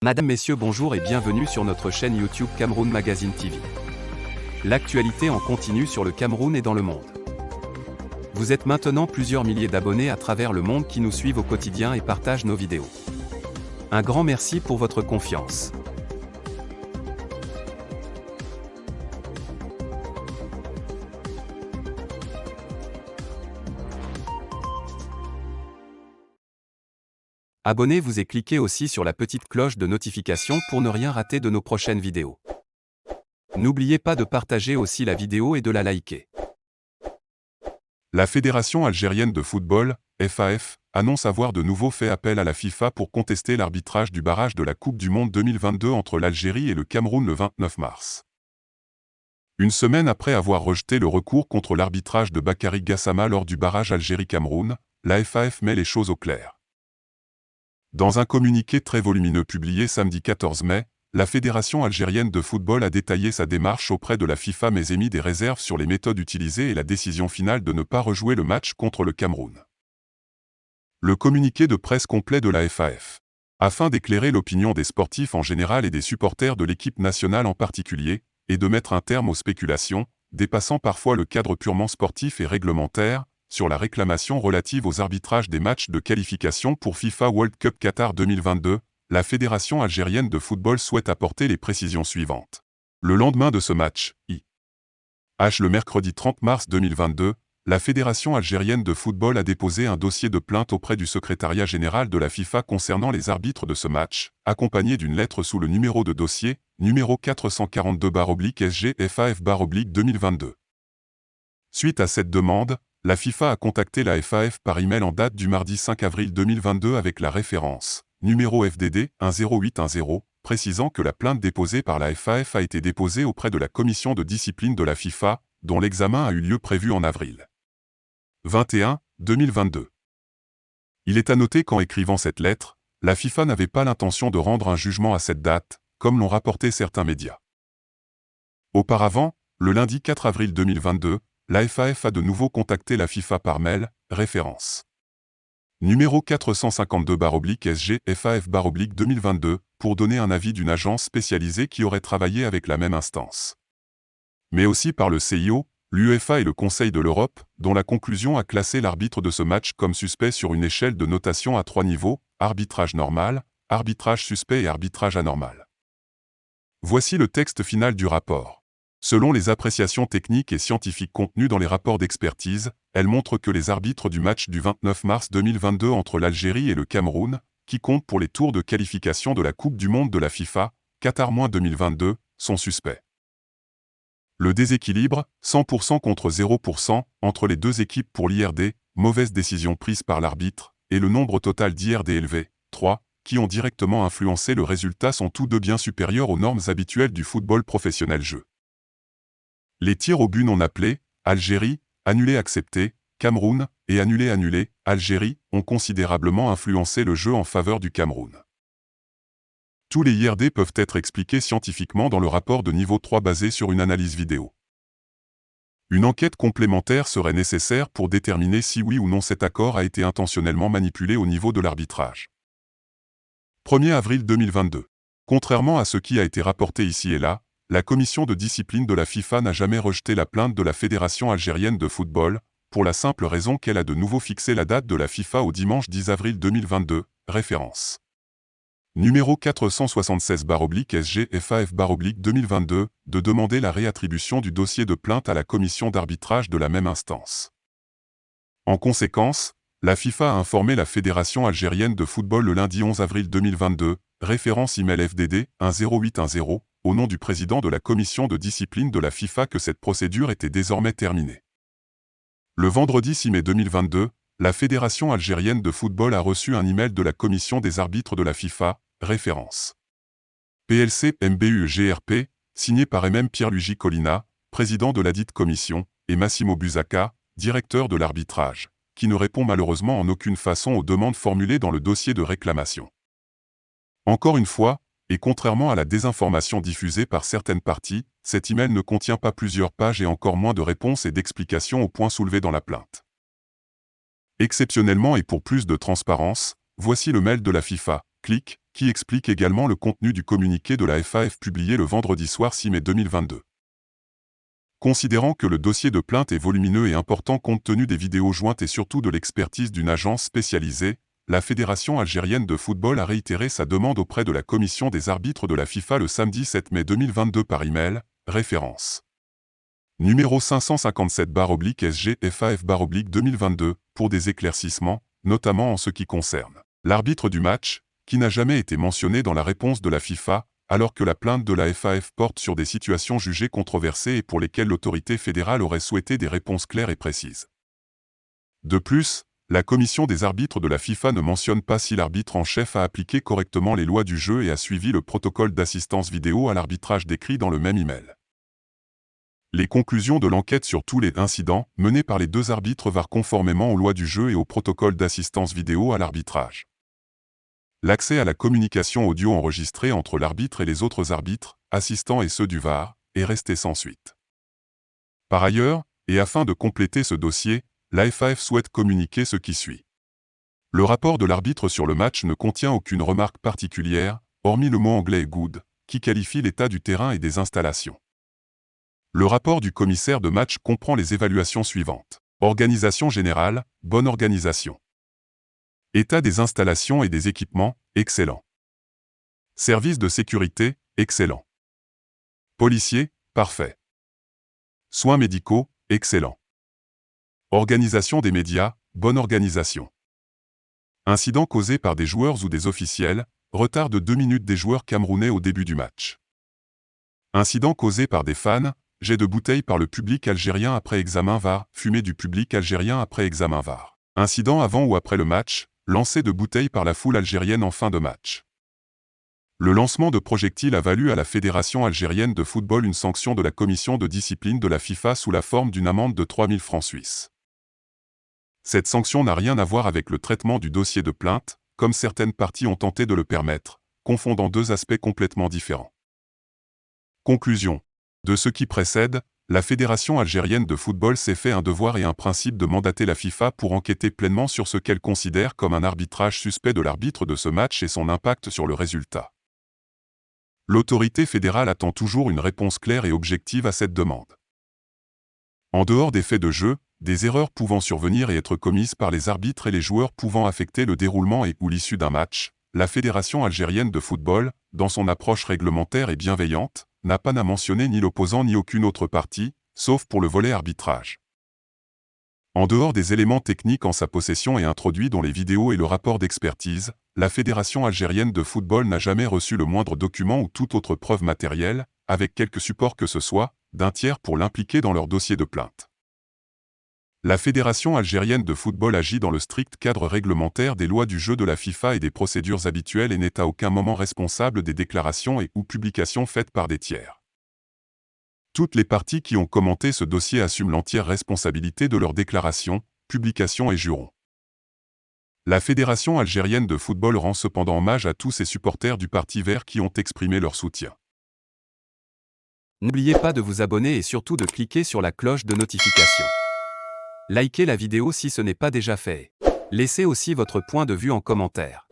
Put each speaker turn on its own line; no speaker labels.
Madame, Messieurs, bonjour et bienvenue sur notre chaîne YouTube Cameroun Magazine TV. L'actualité en continu sur le Cameroun et dans le monde. Vous êtes maintenant plusieurs milliers d'abonnés à travers le monde qui nous suivent au quotidien et partagent nos vidéos. Un grand merci pour votre confiance. Abonnez-vous et cliquez aussi sur la petite cloche de notification pour ne rien rater de nos prochaines vidéos. N'oubliez pas de partager aussi la vidéo et de la liker.
La Fédération algérienne de football, FAF, annonce avoir de nouveau fait appel à la FIFA pour contester l'arbitrage du barrage de la Coupe du Monde 2022 entre l'Algérie et le Cameroun le 29 mars. Une semaine après avoir rejeté le recours contre l'arbitrage de Bakary Gassama lors du barrage Algérie-Cameroun, la FAF met les choses au clair. Dans un communiqué très volumineux publié samedi 14 mai, la Fédération algérienne de football a détaillé sa démarche auprès de la FIFA mais émis des réserves sur les méthodes utilisées et la décision finale de ne pas rejouer le match contre le Cameroun. Le communiqué de presse complet de la FAF. Afin d'éclairer l'opinion des sportifs en général et des supporters de l'équipe nationale en particulier, et de mettre un terme aux spéculations, dépassant parfois le cadre purement sportif et réglementaire, sur la réclamation relative aux arbitrages des matchs de qualification pour FIFA World Cup Qatar 2022, la Fédération algérienne de football souhaite apporter les précisions suivantes. Le lendemain de ce match, le mercredi 30 mars 2022, la Fédération algérienne de football a déposé un dossier de plainte auprès du secrétariat général de la FIFA concernant les arbitres de ce match, accompagné d'une lettre sous le numéro de dossier, numéro 442-SG-FAF-2022. Suite à cette demande, la FIFA a contacté la FAF par email en date du mardi 5 avril 2022 avec la référence numéro FDD 10810, précisant que la plainte déposée par la FAF a été déposée auprès de la commission de discipline de la FIFA, dont l'examen a eu lieu prévu en avril 21, 2022. Il est à noter qu'en écrivant cette lettre, la FIFA n'avait pas l'intention de rendre un jugement à cette date, comme l'ont rapporté certains médias. Auparavant, le lundi 4 avril 2022, la FAF a de nouveau contacté la FIFA par mail, référence numéro 452-SG-FAF-2022, pour donner un avis d'une agence spécialisée qui aurait travaillé avec la même instance. Mais aussi par le CIO, l'UEFA et le Conseil de l'Europe, dont la conclusion a classé l'arbitre de ce match comme suspect sur une échelle de notation à 3 niveaux, arbitrage normal, arbitrage suspect et arbitrage anormal. Voici le texte final du rapport. Selon les appréciations techniques et scientifiques contenues dans les rapports d'expertise, elles montrent que les arbitres du match du 29 mars 2022 entre l'Algérie et le Cameroun, qui comptent pour les tours de qualification de la Coupe du Monde de la FIFA, Qatar-2022, sont suspects. Le déséquilibre, 100% contre 0%, entre les deux équipes pour l'IRD, mauvaise décision prise par l'arbitre, et le nombre total d'IRD élevé, 3, qui ont directement influencé le résultat sont tous deux bien supérieurs aux normes habituelles du football professionnel jeu. Les tirs au but non appelés, Algérie, annulé accepté, Cameroun, et annulé Algérie, ont considérablement influencé le jeu en faveur du Cameroun. Tous les IRD peuvent être expliqués scientifiquement dans le rapport de niveau 3 basé sur une analyse vidéo. Une enquête complémentaire serait nécessaire pour déterminer si oui ou non cet accord a été intentionnellement manipulé au niveau de l'arbitrage. 1er avril 2022. Contrairement à ce qui a été rapporté ici et là, la commission de discipline de la FIFA n'a jamais rejeté la plainte de la Fédération algérienne de football, pour la simple raison qu'elle a de nouveau fixé la date de la FIFA au dimanche 10 avril 2022, référence numéro 476-SG-FAF-2022, de demander la réattribution du dossier de plainte à la commission d'arbitrage de la même instance. En conséquence, la FIFA a informé la Fédération algérienne de football le lundi 11 avril 2022, référence email FDD 10810, au nom du président de la commission de discipline de la FIFA que cette procédure était désormais terminée. Le vendredi 6 mai 2022, la Fédération algérienne de football a reçu un email de la commission des arbitres de la FIFA, référence PLC MBU GRP, signé par Pierluigi Collina, président de ladite commission, et Massimo Busacca, directeur de l'arbitrage, qui ne répond malheureusement en aucune façon aux demandes formulées dans le dossier de réclamation. Encore une fois, et contrairement à la désinformation diffusée par certaines parties, cet email ne contient pas plusieurs pages et encore moins de réponses et d'explications aux points soulevés dans la plainte. Exceptionnellement et pour plus de transparence, voici le mail de la FIFA, Click, qui explique également le contenu du communiqué de la FAF publié le vendredi soir 6 mai 2022. Considérant que le dossier de plainte est volumineux et important compte tenu des vidéos jointes et surtout de l'expertise d'une agence spécialisée, la Fédération algérienne de football a réitéré sa demande auprès de la commission des arbitres de la FIFA le samedi 7 mai 2022 par email, référence numéro 557/SG FAF/2022, pour des éclaircissements, notamment en ce qui concerne l'arbitre du match, qui n'a jamais été mentionné dans la réponse de la FIFA, alors que la plainte de la FAF porte sur des situations jugées controversées et pour lesquelles l'autorité fédérale aurait souhaité des réponses claires et précises. De plus, la commission des arbitres de la FIFA ne mentionne pas si l'arbitre en chef a appliqué correctement les lois du jeu et a suivi le protocole d'assistance vidéo à l'arbitrage décrit dans le même email. Les conclusions de l'enquête sur tous les incidents menés par les deux arbitres varent conformément aux lois du jeu et au protocole d'assistance vidéo à l'arbitrage. L'accès à la communication audio enregistrée entre l'arbitre et les autres arbitres, assistants et ceux du VAR, est resté sans suite. Par ailleurs, et afin de compléter ce dossier, la FAF souhaite communiquer ce qui suit. Le rapport de l'arbitre sur le match ne contient aucune remarque particulière, hormis le mot anglais « good », qui qualifie l'état du terrain et des installations. Le rapport du commissaire de match comprend les évaluations suivantes. Organisation générale, bonne organisation. État des installations et des équipements, excellent. Service de sécurité, excellent. Policiers, parfait. Soins médicaux, excellent. Organisation des médias, bonne organisation. Incident causé par des joueurs ou des officiels, retard de 2 minutes des joueurs camerounais au début du match. Incident causé par des fans, jet de bouteilles par le public algérien après examen VAR, fumée du public algérien après examen VAR. Incident avant ou après le match, lancer de bouteilles par la foule algérienne en fin de match. Le lancement de projectiles a valu à la Fédération algérienne de football une sanction de la commission de discipline de la FIFA sous la forme d'une amende de 3 000 francs suisses. Cette sanction n'a rien à voir avec le traitement du dossier de plainte, comme certaines parties ont tenté de le permettre, confondant deux aspects complètement différents. Conclusion. De ce qui précède, la Fédération algérienne de football s'est fait un devoir et un principe de mandater la FIFA pour enquêter pleinement sur ce qu'elle considère comme un arbitrage suspect de l'arbitre de ce match et son impact sur le résultat. L'autorité fédérale attend toujours une réponse claire et objective à cette demande. En dehors des faits de jeu, des erreurs pouvant survenir et être commises par les arbitres et les joueurs pouvant affecter le déroulement et ou l'issue d'un match, la Fédération algérienne de football, dans son approche réglementaire et bienveillante, n'a pas à mentionner ni l'opposant ni aucune autre partie, sauf pour le volet arbitrage. En dehors des éléments techniques en sa possession et introduits dont les vidéos et le rapport d'expertise, la Fédération algérienne de football n'a jamais reçu le moindre document ou toute autre preuve matérielle, avec quelque support que ce soit, d'un tiers pour l'impliquer dans leur dossier de plainte. La Fédération algérienne de football agit dans le strict cadre réglementaire des lois du jeu de la FIFA et des procédures habituelles et n'est à aucun moment responsable des déclarations et ou publications faites par des tiers. Toutes les parties qui ont commenté ce dossier assument l'entière responsabilité de leurs déclarations, publications et jurons. La Fédération algérienne de football rend cependant hommage à tous ses supporters du Parti vert qui ont exprimé leur soutien.
N'oubliez pas de vous abonner et surtout de cliquer sur la cloche de notification. Likez la vidéo si ce n'est pas déjà fait. Laissez aussi votre point de vue en commentaire.